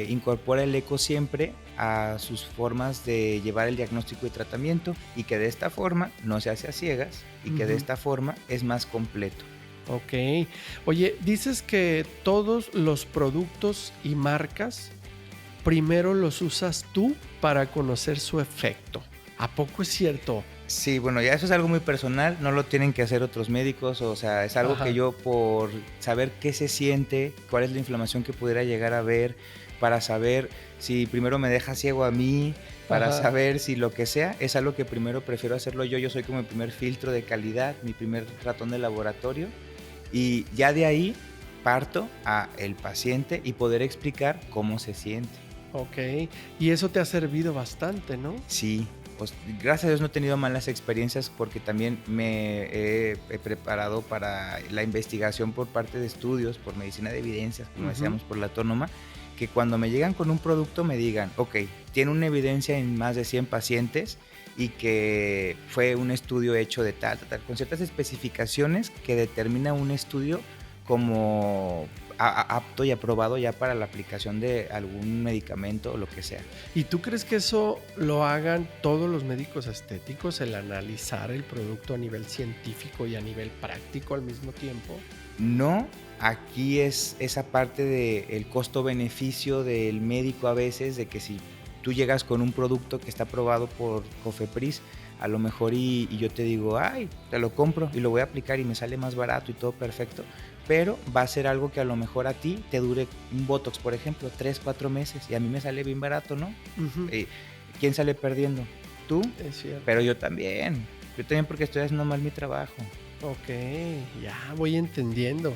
incorpora el eco siempre a sus formas de llevar el diagnóstico y tratamiento y que de esta forma no se hace a ciegas y que de esta forma es más completo. Ok. Oye, dices que todos los productos y marcas primero los usas tú para conocer su efecto. ¿A poco es cierto? Sí, bueno, ya eso es algo muy personal, no lo tienen que hacer otros médicos, o sea, es algo que yo por saber qué se siente, cuál es la inflamación que pudiera llegar a ver, para saber si primero me deja ciego a mí, para saber si lo que sea, es algo que primero prefiero hacerlo yo soy como el primer filtro de calidad, mi primer ratón de laboratorio, y ya de ahí parto a el paciente y poder explicar cómo se siente. Ok, y eso te ha servido bastante, ¿no? Sí, pues gracias a Dios no he tenido malas experiencias porque también me he preparado para la investigación por parte de estudios, por medicina de evidencias, como decíamos, por la autónoma, que cuando me llegan con un producto me digan, ok, tiene una evidencia en más de 100 pacientes y que fue un estudio hecho de tal, con ciertas especificaciones que determina un estudio como apto y aprobado ya para la aplicación de algún medicamento o lo que sea. ¿Y tú crees que eso lo hagan todos los médicos estéticos, el analizar el producto a nivel científico y a nivel práctico al mismo tiempo? No, aquí es esa parte del costo-beneficio del médico a veces, de que si tú llegas con un producto que está aprobado por COFEPRIS, a lo mejor y yo te digo, ay, te lo compro y lo voy a aplicar y me sale más barato y todo perfecto, pero va a ser algo que a lo mejor a ti te dure un Botox, por ejemplo, 3-4 meses y a mí me sale bien barato, ¿no? ¿Quién sale perdiendo? Tú, es cierto. Pero yo también. Yo también porque estoy haciendo mal mi trabajo. Ok, ya voy entendiendo.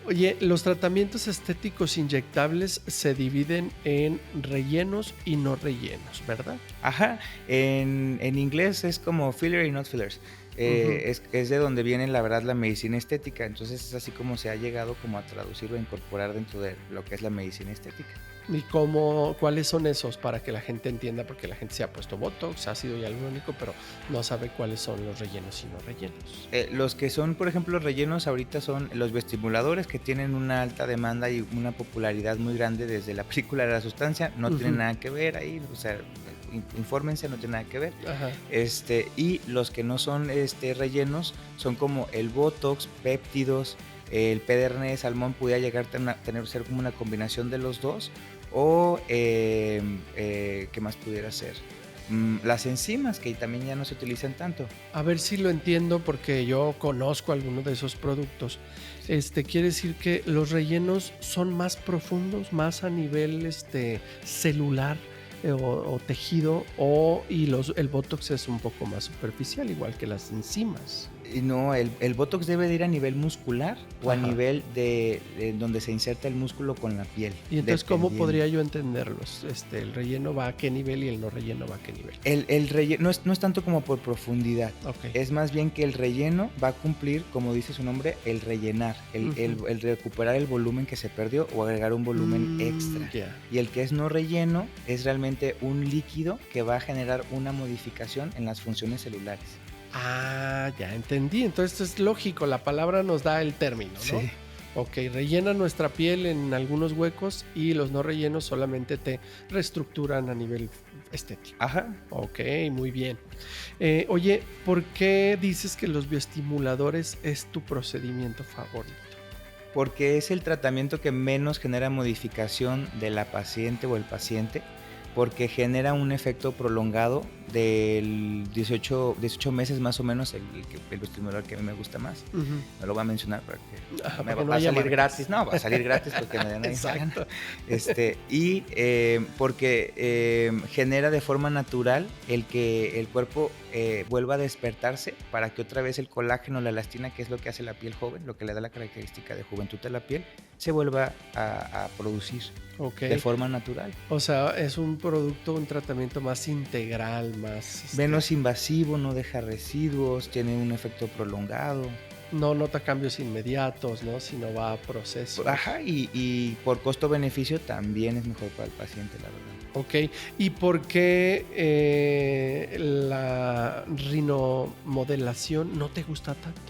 Oye, los tratamientos estéticos inyectables se dividen en rellenos y no rellenos, ¿verdad? Ajá, en inglés es como filler y not fillers. Es de donde viene la verdad la medicina estética, entonces es así como se ha llegado como a traducirlo, a incorporar dentro de lo que es la medicina estética. ¿Y cuáles son esos para que la gente entienda? Porque la gente se ha puesto Botox, ácido hialurónico, pero no sabe cuáles son los rellenos y no rellenos. Los que son, por ejemplo, los rellenos ahorita son los bioestimuladores que tienen una alta demanda y una popularidad muy grande desde la película de la sustancia, no tienen nada que ver ahí, o sea, infórmense, no tiene nada que ver. Ajá. Y los que no son rellenos son como el Botox, péptidos, el PDRN, salmón, pudiera llegar a ser como una combinación de los dos. O ¿qué más pudiera ser? Las enzimas, que también ya no se utilizan tanto. A ver si lo entiendo, porque yo conozco algunos de esos productos. Quiere decir que los rellenos son más profundos, más a nivel celular o tejido, y el Botox es un poco más superficial, igual que las enzimas. Y no, el Botox debe de ir a nivel muscular o a nivel de donde se inserta el músculo con la piel. Y entonces, ¿cómo podría yo entenderlos? ¿El relleno va a qué nivel y el no relleno va a qué nivel? El relleno no es tanto como por profundidad. Okay. Es más bien que el relleno va a cumplir, como dice su nombre, el rellenar, el recuperar el volumen que se perdió o agregar un volumen extra. Yeah. Y el que es no relleno es realmente un líquido que va a generar una modificación en las funciones celulares. Ah, ya entendí. Entonces es lógico, la palabra nos da el término, ¿no? Sí. Ok, rellena nuestra piel en algunos huecos y los no rellenos solamente te reestructuran a nivel estético. Ajá. Ok, muy bien. Oye, ¿por qué dices que los bioestimuladores es tu procedimiento favorito? Porque es el tratamiento que menos genera modificación de la paciente o el paciente, porque genera un efecto prolongado del 18 meses más o menos, el bioestimulador que a mí me gusta más. No lo voy a mencionar para que me va a salir gratis. No, va a salir gratis porque me dan ahí. Exacto. Porque genera de forma natural el que el cuerpo vuelva a despertarse para que otra vez el colágeno, la elastina, que es lo que hace la piel joven, lo que le da la característica de juventud a la piel, se vuelva a producir de forma natural. O sea, es un producto, un tratamiento más integral, más... menos invasivo, no deja residuos, tiene un efecto prolongado. No nota cambios inmediatos, ¿no? Sino va a procesos. Ajá, y por costo-beneficio también es mejor para el paciente, la verdad. Ok, ¿y por qué la rinomodelación no te gusta tanto?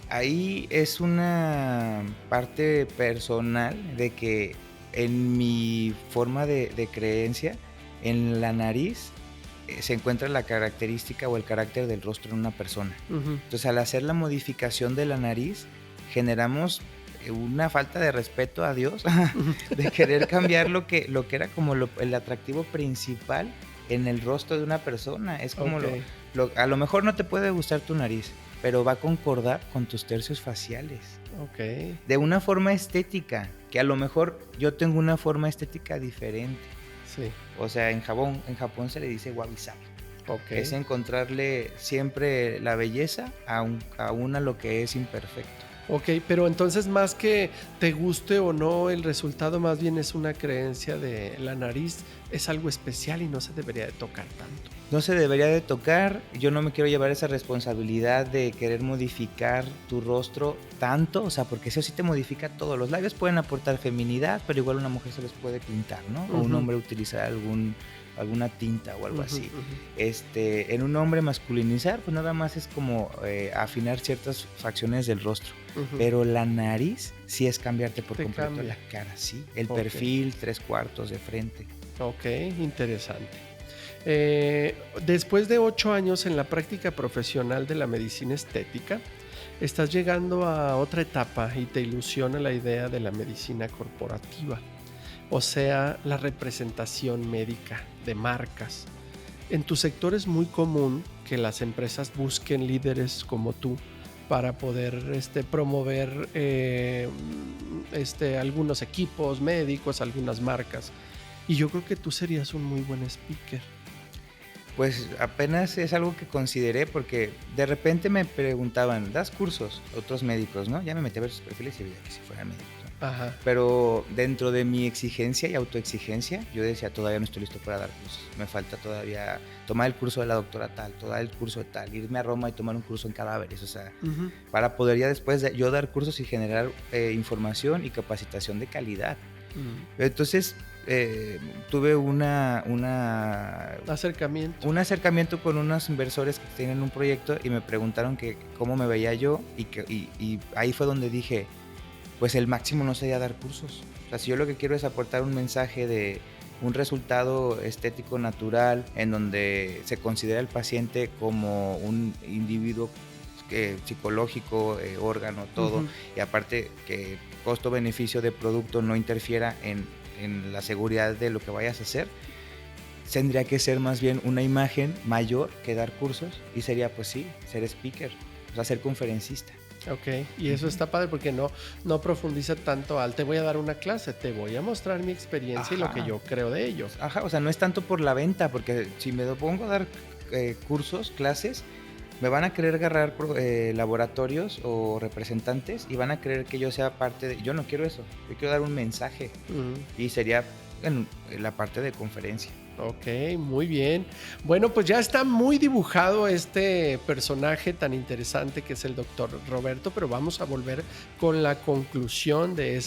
Ahí es una parte personal de que en mi forma de creencia, en la nariz se encuentra la característica o el carácter del rostro en una persona. Entonces, al hacer la modificación de la nariz, generamos una falta de respeto a Dios, de querer cambiar lo que era como el atractivo principal en el rostro de una persona. Es como a lo mejor no te puede gustar tu nariz, pero va a concordar con tus tercios faciales. Ok. De una forma estética, que a lo mejor yo tengo una forma estética diferente. Sí. O sea, en Japón se le dice wabi-sabi. Okay. Es encontrarle siempre la belleza aún a lo que es imperfecto. Ok, pero entonces, más que te guste o no el resultado, más bien es una creencia de la nariz, es algo especial y no se debería de tocar tanto. No se debería de tocar. Yo no me quiero llevar esa responsabilidad de querer modificar tu rostro tanto, o sea, porque eso sí te modifica todo. Los labios pueden aportar feminidad, pero igual una mujer se los puede pintar, ¿no? O un hombre utilizar alguna tinta o algo así. En un hombre masculinizar, pues nada más es como afinar ciertas facciones del rostro. Pero la nariz sí es cambiarte por completo la cara, sí. El perfil, 3/4 de frente. Ok, interesante. Después de 8 años en la práctica profesional de la medicina estética, estás llegando a otra etapa y te ilusiona la idea de la medicina corporativa, o sea, la representación médica de marcas. En tu sector es muy común que las empresas busquen líderes como tú para poder promover algunos equipos médicos, algunas marcas. Y yo creo que tú serías un muy buen speaker. Pues apenas es algo que consideré porque de repente me preguntaban, ¿das cursos? Otros médicos, ¿no? Ya me metí a ver sus perfiles y veía que si fueran médicos, ¿no? Ajá. Pero dentro de mi exigencia y autoexigencia, yo decía, todavía no estoy listo para dar cursos. Me falta todavía tomar el curso de la doctora tal, tomar el curso de tal, irme a Roma y tomar un curso en cadáveres, o sea, para poder ya después yo dar cursos y generar información y capacitación de calidad. Entonces, tuve un acercamiento con unos inversores que tienen un proyecto y me preguntaron que cómo me veía yo y ahí fue donde dije, pues el máximo no sería dar cursos. O sea, si yo lo que quiero es aportar un mensaje de un resultado estético natural en donde se considera el paciente como un individuo psicológico, órgano, todo, y aparte que costo-beneficio de producto no interfiera en la seguridad de lo que vayas a hacer, tendría que ser más bien una imagen mayor que dar cursos y sería pues sí, ser speaker, o sea, ser conferencista. Ok, y eso está padre porque no profundiza tanto al te voy a dar una clase, te voy a mostrar mi experiencia y lo que yo creo de ellos. Ajá, o sea, no es tanto por la venta, porque si me pongo a dar cursos, clases, me van a querer agarrar laboratorios o representantes y van a querer que yo sea parte de... Yo no quiero eso, yo quiero dar un mensaje y sería en la parte de conferencia. Ok, muy bien. Bueno, pues ya está muy dibujado este personaje tan interesante que es el doctor Roberto, pero vamos a volver con la conclusión de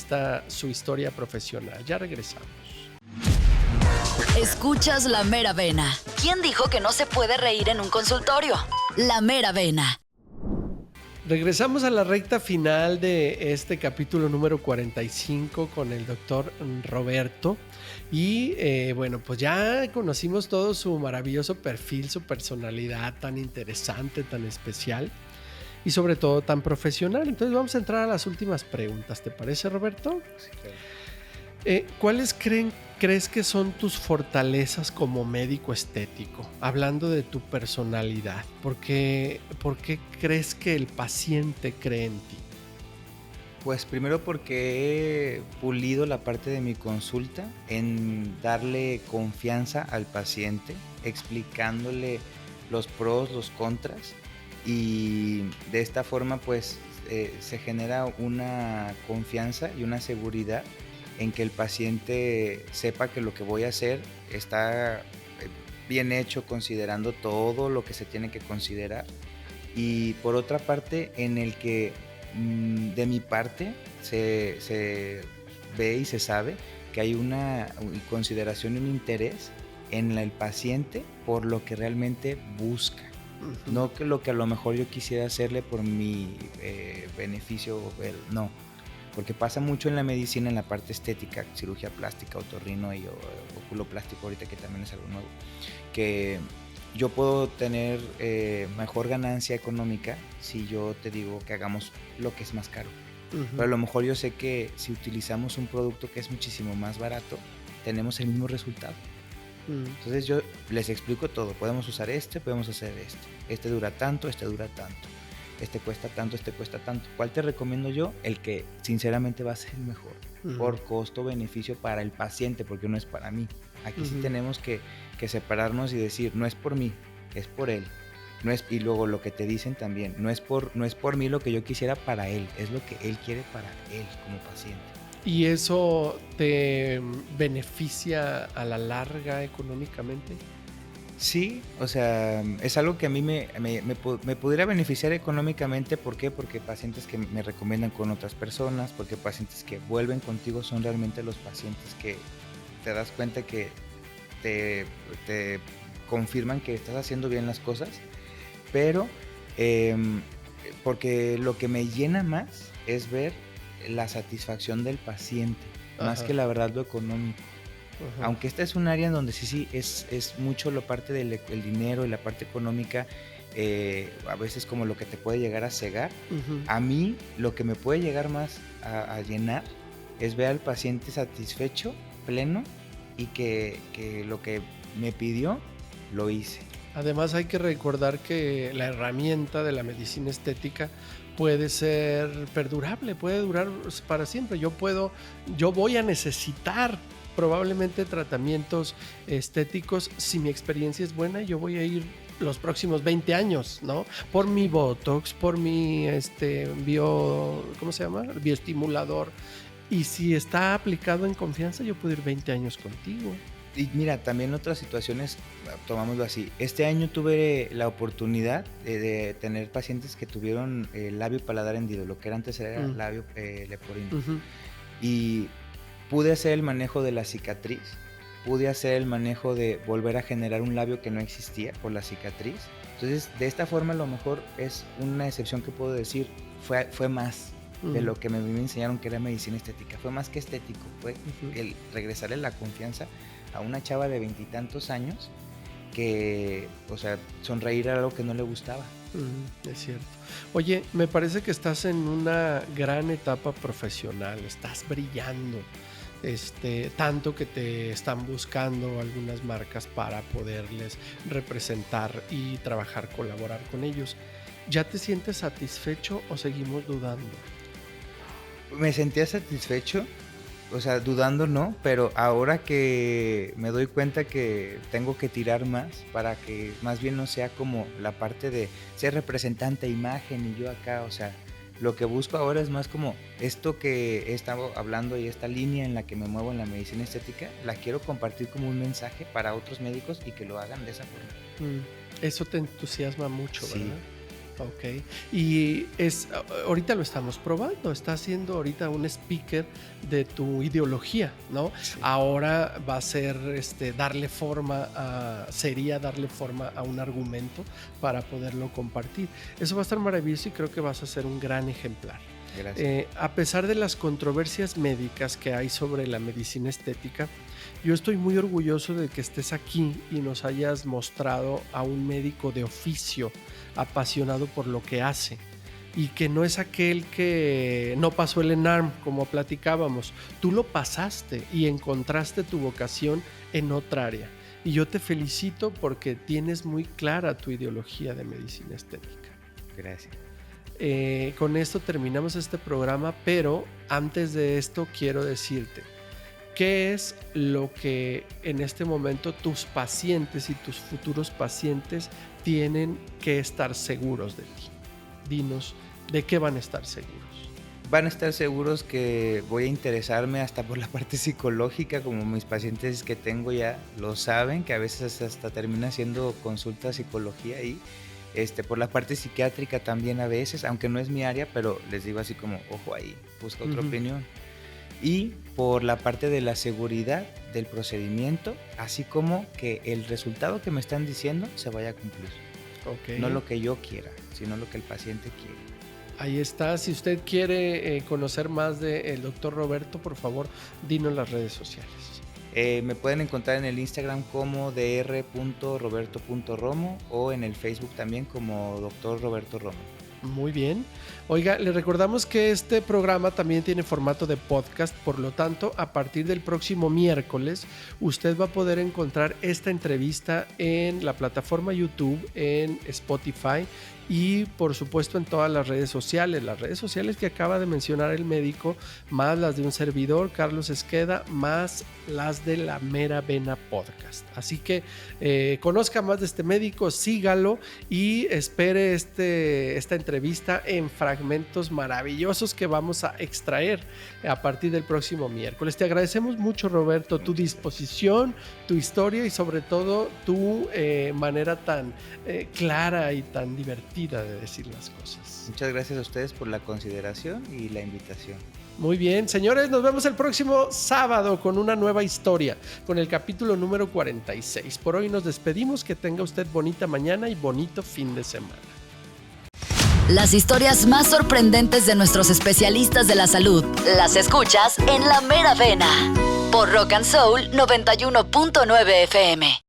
su historia profesional. Ya regresamos. Escuchas La Mera Vena. ¿Quién dijo que no se puede reír en un consultorio? La Mera Vena. Regresamos a la recta final de este capítulo número 45 con el doctor Roberto. Y bueno, pues ya conocimos todo su maravilloso perfil, su personalidad tan interesante, tan especial y sobre todo tan profesional. Entonces vamos a entrar a las últimas preguntas. ¿Te parece, Roberto? Sí, claro. ¿Cuáles crees que son tus fortalezas como médico estético? Hablando de tu personalidad. ¿Por qué crees que el paciente cree en ti? Pues primero porque he pulido la parte de mi consulta en darle confianza al paciente, explicándole los pros, los contras, y de esta forma pues se genera una confianza y una seguridad en que el paciente sepa que lo que voy a hacer está bien hecho considerando todo lo que se tiene que considerar. Y por otra parte, en el que de mi parte se ve y se sabe que hay una consideración y un interés en el paciente por lo que realmente busca. No que lo que a lo mejor yo quisiera hacerle por mi beneficio, no. Porque pasa mucho en la medicina, en la parte estética, cirugía plástica, otorrino y oculoplástico ahorita, que también es algo nuevo, que yo puedo tener mejor ganancia económica si yo te digo que hagamos lo que es más caro. Pero a lo mejor yo sé que si utilizamos un producto que es muchísimo más barato, tenemos el mismo resultado. Entonces yo les explico todo. Podemos usar podemos hacer este dura tanto, este dura tanto, este cuesta tanto, este cuesta tanto. ¿Cuál te recomiendo yo? El que sinceramente va a ser el mejor por costo-beneficio para el paciente, porque no es para mí. Aquí sí tenemos que separarnos y decir, no es por mí, es por él. Y luego lo que te dicen también, no es por mí lo que yo quisiera para él, es lo que él quiere para él como paciente. ¿Y eso te beneficia a la larga económicamente? Sí, o sea, es algo que a mí me pudiera beneficiar económicamente. ¿Por qué? Porque pacientes que me recomiendan con otras personas, porque pacientes que vuelven contigo son realmente los pacientes que te das cuenta que te confirman que estás haciendo bien las cosas, pero porque lo que me llena más es ver la satisfacción del paciente, más que la verdad lo económico. Aunque esta es un área en donde sí es mucho la parte del dinero y la parte económica, a veces como lo que te puede llegar a cegar. A mí lo que me puede llegar más a llenar es ver al paciente satisfecho, pleno, y que lo que me pidió lo hice. Además hay que recordar que la herramienta de la medicina estética puede ser perdurable, puede durar para siempre. Yo voy a necesitar probablemente tratamientos estéticos, si mi experiencia es buena, yo voy a ir los próximos 20 años, ¿no? Por mi Botox, por mi ¿cómo se llama? Bioestimulador. Y si está aplicado en confianza, yo puedo ir 20 años contigo. Y mira, también otras situaciones, tomámoslo así. Este año tuve la oportunidad de tener pacientes que tuvieron el labio paladar hendido, lo que era antes era labio leporino. Uh-huh. Y pude hacer el manejo de la cicatriz, pude hacer el manejo de volver a generar un labio que no existía por la cicatriz. Entonces, de esta forma, a lo mejor es una excepción que puedo decir, fue más de lo que me enseñaron que era medicina estética. Fue más que estético, fue el regresarle la confianza a una chava de 20 y tantos años que, o sea, sonreír era algo que no le gustaba. Es cierto. Oye, me parece que estás en una gran etapa profesional, estás brillando, tanto que te están buscando algunas marcas para poderles representar y trabajar, colaborar con ellos. ¿Ya te sientes satisfecho o seguimos dudando? Me sentía satisfecho, o sea, dudando no, pero ahora que me doy cuenta que tengo que tirar más para que más bien no sea como la parte de ser representante, imagen y yo acá, o sea, lo que busco ahora es más como esto que he estado hablando y esta línea en la que me muevo en la medicina estética, la quiero compartir como un mensaje para otros médicos y que lo hagan de esa forma. Eso te entusiasma mucho, sí. ¿verdad? Ok, y ahorita lo estamos probando, estás siendo ahorita un speaker de tu ideología, ¿no? Sí. Ahora va a ser darle forma a un argumento para poderlo compartir. Eso va a estar maravilloso y creo que vas a ser un gran ejemplar. Gracias. A pesar de las controversias médicas que hay sobre la medicina estética, yo estoy muy orgulloso de que estés aquí y nos hayas mostrado a un médico de oficio apasionado por lo que hace y que no es aquel que no pasó el ENARM como platicábamos. Tú lo pasaste y encontraste tu vocación en otra área y yo te felicito porque tienes muy clara tu ideología de medicina estética. Gracias. Con esto terminamos este programa, pero antes de esto quiero decirte ¿qué es lo que en este momento tus pacientes y tus futuros pacientes tienen que estar seguros de ti? Dinos, ¿de qué van a estar seguros? Van a estar seguros que voy a interesarme hasta por la parte psicológica, como mis pacientes que tengo ya lo saben, que a veces hasta termina haciendo consulta de psicología ahí. Por la parte psiquiátrica también a veces, aunque no es mi área, pero les digo así como, ojo ahí, busca otra opinión. Y por la parte de la seguridad del procedimiento, así como que el resultado que me están diciendo se vaya a cumplir. Okay. No lo que yo quiera, sino lo que el paciente quiere. Ahí está. Si usted quiere conocer más del doctor Roberto, por favor, dinos las redes sociales. Me pueden encontrar en el Instagram como dr.roberto.romo o en el Facebook también como Dr. Roberto Romo. Muy bien. Oiga, le recordamos que este programa también tiene formato de podcast, por lo tanto, a partir del próximo miércoles, usted va a poder encontrar esta entrevista en la plataforma YouTube, en Spotify y, por supuesto, en todas las redes sociales que acaba de mencionar el médico, más las de un servidor, Carlos Esqueda, más las de La Mera Vena Podcast. Así que conozca más de este médico, sígalo y espere esta entrevista en fragmentos maravillosos que vamos a extraer a partir del próximo miércoles. Te agradecemos mucho, Roberto, tu disposición, tu historia y sobre todo tu manera tan clara y tan divertida de decir las cosas. Muchas gracias a ustedes por la consideración y la invitación. Muy bien, señores, nos vemos el próximo sábado con una nueva historia, con el capítulo número 46. Por hoy nos despedimos, que tenga usted bonita mañana y bonito fin de semana. Las historias más sorprendentes de nuestros especialistas de la salud las escuchas en La Mera Vena por Rock and Soul 91.9 FM.